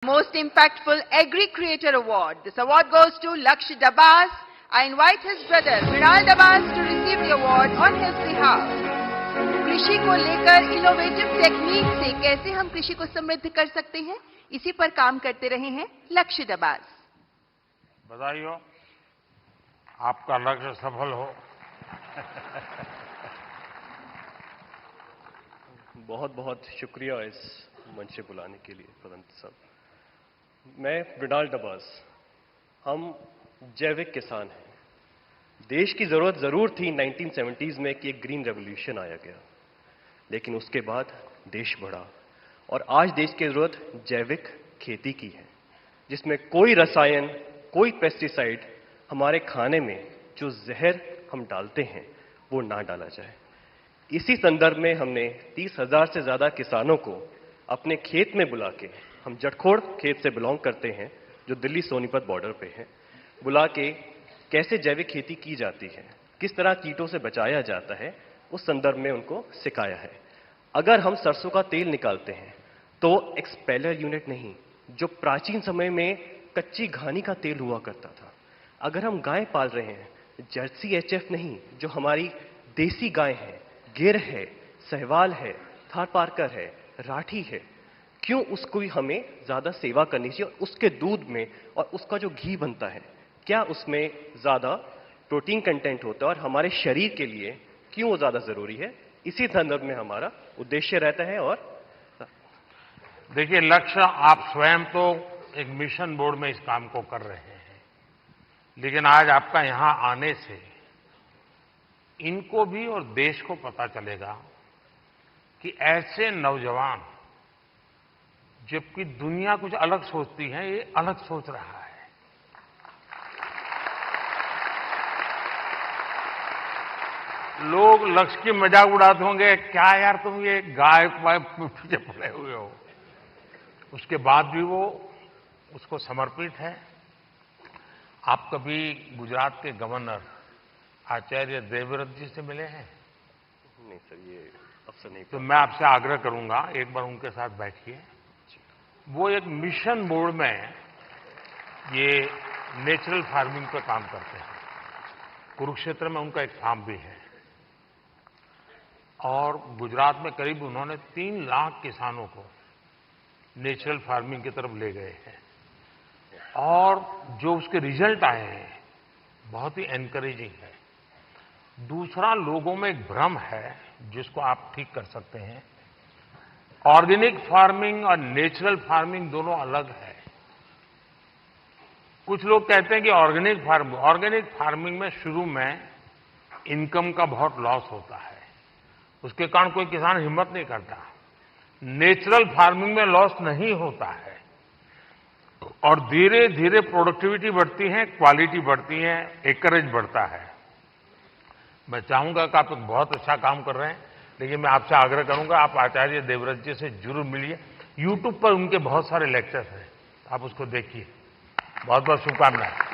Most Impactful Agri Creator Award. This award goes to Laksh Dabas. I invite his brother Mrinal Dabas to receive the award on his behalf. कृषि को लेकर innovative technique से कैसे हम कृषि को समृद्ध कर सकते हैं, इसी पर काम करते रहे हैं लक्ष्य दबास। बधाई हो, आपका लक्ष्य सफल हो। बहुत बहुत शुक्रिया इस मंच से बुलाने के लिए प्रधान साहब। मैं मृणाल डबास, हम जैविक किसान हैं। देश की जरूरत जरूर थी 1970s में कि एक ग्रीन रेवोल्यूशन आया गया, लेकिन उसके बाद देश बढ़ा और आज देश की जरूरत जैविक खेती की है, जिसमें कोई रसायन, कोई पेस्टिसाइड हमारे खाने में जो जहर हम डालते हैं वो ना डाला जाए। इसी संदर्भ में हमने 30,000 से ज्यादा किसानों को अपने खेत में बुला के, हम जटखोड़ खेत से बिलोंग करते हैं जो दिल्ली सोनीपत बॉर्डर पे है, बुला के कैसे जैविक खेती की जाती है, किस तरह कीटों से बचाया जाता है, उस संदर्भ में उनको सिखाया है। अगर हम सरसों का तेल निकालते हैं तो एक्सपेलर यूनिट नहीं, जो प्राचीन समय में कच्ची घानी का तेल हुआ करता था। अगर हम गाय पाल रहे हैं, जर्सी एचएफ नहीं, जो हमारी देसी गाय है, गिर है, सहवाल है, थारपारकर है, राठी है, क्यों उसको हमें ज्यादा सेवा करनी चाहिए? और उसके दूध में और उसका जो घी बनता है, क्या उसमें ज्यादा प्रोटीन कंटेंट होता है और हमारे शरीर के लिए क्यों वो ज्यादा जरूरी है? इसी संदर्भ में हमारा उद्देश्य रहता है। और देखिए, लक्ष्य आप स्वयं तो एक मिशन बोर्ड में इस काम को कर रहे हैं, लेकिन आज आपका यहां आने से इनको भी और देश को पता चलेगा कि ऐसे नौजवान, जबकि दुनिया कुछ अलग सोचती है, ये अलग सोच रहा है। लोग लक्ष्य की मजाक उड़ाते होंगे, क्या यार तुम ये गाय पीछे पड़े हुए हो। उसके बाद भी वो उसको समर्पित है। आप कभी गुजरात के गवर्नर आचार्य देवव्रत जी से मिले हैं? नहीं सर, ये अवसर नहीं। तो मैं आपसे आग्रह करूंगा, एक बार उनके साथ बैठिए। वो एक मिशन बोर्ड में ये नेचुरल फार्मिंग पे काम करते हैं। कुरुक्षेत्र में उनका एक फार्म भी है और गुजरात में करीब उन्होंने 3 लाख किसानों को नेचुरल फार्मिंग की तरफ ले गए हैं और जो उसके रिजल्ट आए हैं बहुत ही एनकरेजिंग है। दूसरा, लोगों में एक भ्रम है जिसको आप ठीक कर सकते हैं। ऑर्गेनिक फार्मिंग और नेचुरल फार्मिंग दोनों अलग है। कुछ लोग कहते हैं कि ऑर्गेनिक फार्मिंग में शुरू में इनकम का बहुत लॉस होता है, उसके कारण कोई किसान हिम्मत नहीं करता। नेचुरल फार्मिंग में लॉस नहीं होता है और धीरे धीरे प्रोडक्टिविटी बढ़ती है, क्वालिटी बढ़ती है, एकरेज बढ़ता है। मैं चाहूंगा कि आप बहुत अच्छा काम कर रहे हैं, लेकिन मैं आपसे आग्रह करूंगा, आप आचार्य देवव्रत जी से जरूर मिलिए। YouTube पर उनके बहुत सारे लेक्चर्स हैं, आप उसको देखिए। बहुत बहुत शुभकामनाएं।